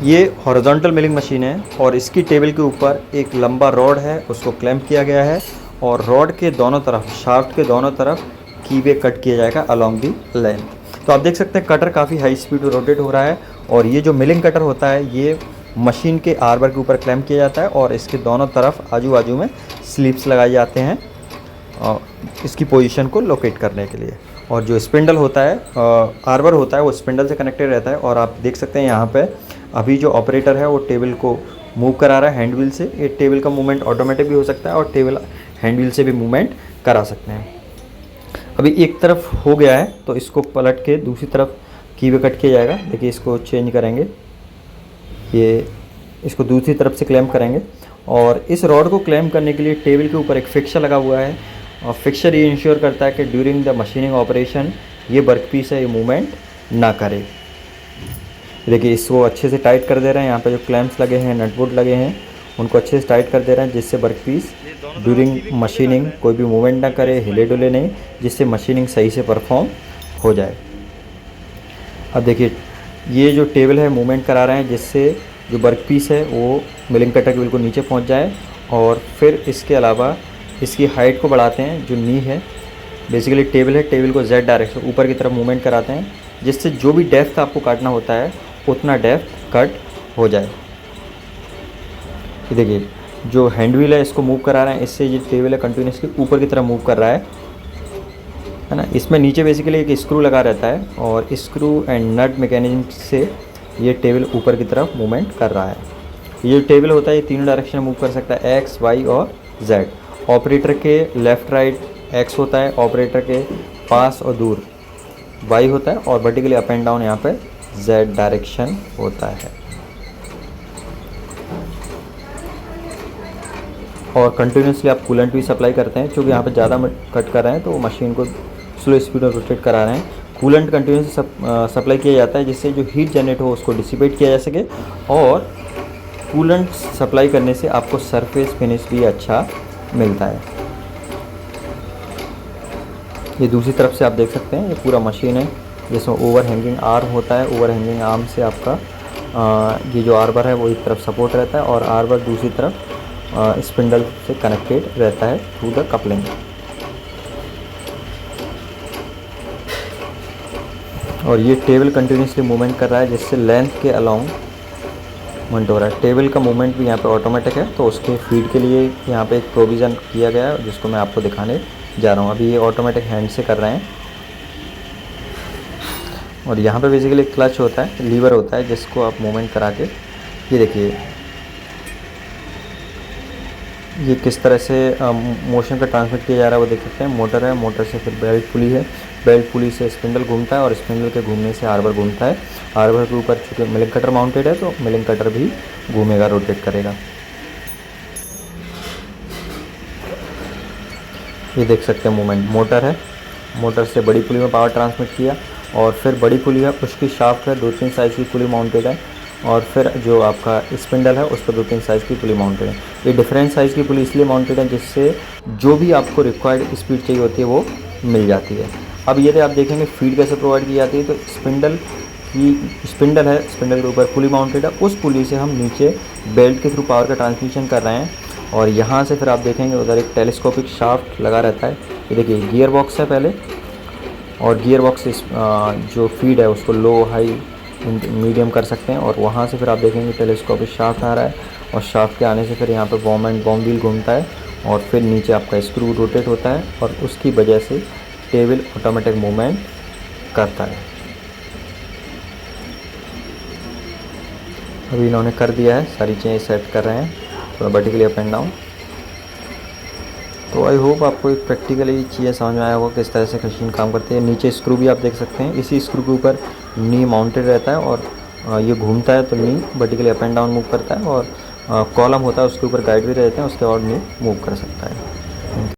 ये horizontal milling machine है और इसकी टेबल के ऊपर एक लंबा रॉड है, उसको क्लैंप किया गया है और रॉड के दोनों तरफ, शाफ्ट के दोनों तरफ कीवे कट किया जाएगा अलोंग दी लेंथ। तो आप देख सकते हैं कटर काफ़ी हाई स्पीड में रोटेट हो रहा है और ये जो मिलिंग कटर होता है ये मशीन के आर्बर के ऊपर क्लैंप किया जाता है और इसके दोनों तरफ आजू बाजू में स्लीप्स लगाए जाते हैं इसकी पोजीशन को लोकेट करने के लिए। और जो स्पिंडल होता है, आर्बर होता है, वो स्पिंडल से कनेक्टेड रहता है। और आप देख सकते हैं यहाँ पे अभी जो ऑपरेटर है वो टेबल को मूव करा रहा है हैंड व्हील से। ये टेबल का मूवमेंट ऑटोमेटिक भी हो सकता है और टेबल हैंड व्हील से भी मूवमेंट करा सकते हैं। अभी एक तरफ हो गया है तो इसको पलट के दूसरी तरफ कीवे कट किया जाएगा। देखिए इसको चेंज करेंगे, ये इसको दूसरी तरफ से क्लैम्प करेंगे और इस रॉड को क्लैम्प करने के लिए टेबल के ऊपर एक फिक्सर लगा हुआ है और फिक्सर ये इंश्योर करता है कि ड्यूरिंग द मशीनिंग ऑपरेशन ये वर्कपीस है ये मूवमेंट ना करे। देखिए इसको अच्छे से टाइट कर दे रहे हैं। यहाँ पे जो क्लैम्प्स लगे हैं, नट बोल्ट लगे हैं, उनको अच्छे से टाइट कर दे रहे हैं जिससे वर्कपीस ड्यूरिंग मशीनिंग कोई भी मूवमेंट ना करे, हिले डुले नहीं, जिससे मशीनिंग सही से परफॉर्म हो जाए। अब देखिए ये जो टेबल है मूवमेंट करा रहे हैं जिससे जो वर्कपीस है वो मिलिंग कटर के बिल्कुल नीचे पहुंच जाए। और फिर इसके अलावा इसकी हाइट को बढ़ाते हैं। जो नी है बेसिकली टेबल है, टेबल को जेड डायरेक्शन ऊपर की तरफ मूवमेंट कराते हैं जिससे जो भी डेप्थ आपको काटना होता है उतना डेप्थ कट हो जाए। ये देखिए जो हैंड व्हील है इसको मूव करा रहे हैं, इससे ये टेबल है कंटिन्यूसली ऊपर की तरफ मूव कर रहा है ना। इसमें नीचे बेसिकली एक स्क्रू लगा रहता है और स्क्रू एंड नट मैकेनिज्म से ये टेबल ऊपर की तरफ मूवमेंट कर रहा है। ये जो टेबल होता है ये तीनों डायरेक्शन में मूव कर सकता है, एक्स, वाई और जेड। ऑपरेटर के लेफ़्ट राइट एक्स होता है, ऑपरेटर के पास और दूर वाई होता है और वर्टिकली अप एंड डाउन यहाँ पे जेड डायरेक्शन होता है। और कंटिन्यूसली आप कूलेंट भी सप्लाई करते हैं क्योंकि यहाँ पे ज़्यादा कट कर रहे हैं तो मशीन को स्लो स्पीड में रोटेट करा रहे हैं। कूलेंट कंटिन्यूसली सप्लाई किया जाता है जिससे जो हीट जनरेट हो उसको डिसिपेट किया जा सके और कूलेंट सप्लाई करने से आपको सरफेस फिनिश भी अच्छा मिलता है। ये दूसरी तरफ से आप देख सकते हैं ये पूरा मशीन है जिसमें ओवर हैंगिंग आर्म होता है। ओवर हैंगिंग आर्म से आपका ये जो आर्बर है वो एक तरफ सपोर्ट रहता है और आर्बर दूसरी तरफ स्पिंडल से कनेक्टेड रहता है थ्रू द कपलिंग। और ये टेबल कंटिन्यूसली मूवमेंट कर रहा है जिससे लेंथ के अलोंग मूवमेंट हो रहा है। टेबल का मूवमेंट भी यहाँ पे ऑटोमेटिक है तो उसके फीड के लिए यहाँ पे एक प्रोविज़न किया गया है जिसको मैं आपको दिखाने जा रहा हूँ। अभी ये ऑटोमेटिक हैंड से कर रहे हैं और यहाँ पे बेसिकली क्लच होता है, लीवर होता है जिसको आप मूवमेंट करा के ये देखिए ये किस तरह से मोशन का ट्रांसमिट किया जा रहा है वो देख सकते हैं। मोटर है, मोटर से फिर बेल्ट पुली है, बेल्ट पुली से स्पिंडल घूमता है और स्पिंडल के घूमने से आर्बर घूमता है। आर्बर के ऊपर चूँकि मिलिंग कटर माउंटेड है तो मिलिंग कटर भी घूमेगा, रोटेट करेगा। ये देख सकते हैं मूवमेंट। मोटर है, मोटर से बड़ी पुली में पावर ट्रांसमिट किया और फिर बड़ी पुली है उसकी शाफ्ट है, 2-3 साइज़ की पुली माउंटेड है और फिर जो आपका स्पिंडल है उस पर 2-3 साइज़ की पुली माउंटेड है। ये डिफरेंट साइज़ की पुली इसलिए माउंटेड है जिससे जो भी आपको रिक्वायर्ड स्पीड चाहिए होती है वो मिल जाती है। अब यदि आप देखेंगे फीड कैसे प्रोवाइड की जाती है तो स्पिंडल है, स्पिंडल के ऊपर पुली माउंटेड है, उस पुली से हम नीचे बेल्ट के थ्रू पावर का ट्रांसमिशन कर रहे हैं और यहाँ से फिर आप देखेंगे उधर एक टेलीस्कोपिक शाफ्ट लगा रहता है। ये देखिए गियर बॉक्स है पहले और गियर बॉक्स जो फीड है उसको लो, हाई, मीडियम कर सकते हैं और वहाँ से फिर आप देखेंगे टेलीस्कोपिक शाफ्ट आ रहा है और शाफ्ट के आने से फिर यहाँ पर बॉम एंड बॉम व्हील घूमता है और फिर नीचे आपका स्क्रू रोटेट होता है और उसकी वजह से टेबल ऑटोमेटिक मूवमेंट करता है। अभी इन्होंने कर दिया है, सारी चीज़ें सेट कर रहे हैं थोड़ा वर्टिकली अप एंड डाउन। तो आई होप आपको एक प्रैक्टिकली चीज़ें समझ में आया होगा किस तरह से मशीन काम करती है। नीचे स्क्रू भी आप देख सकते हैं, इसी स्क्रू के ऊपर नी माउंटेड रहता है और ये घूमता है तो knee vertically up and down move करता है और कॉलम होता है उसके ऊपर गाइड भी रहते हैं, उसके और नी मूव कर सकता है।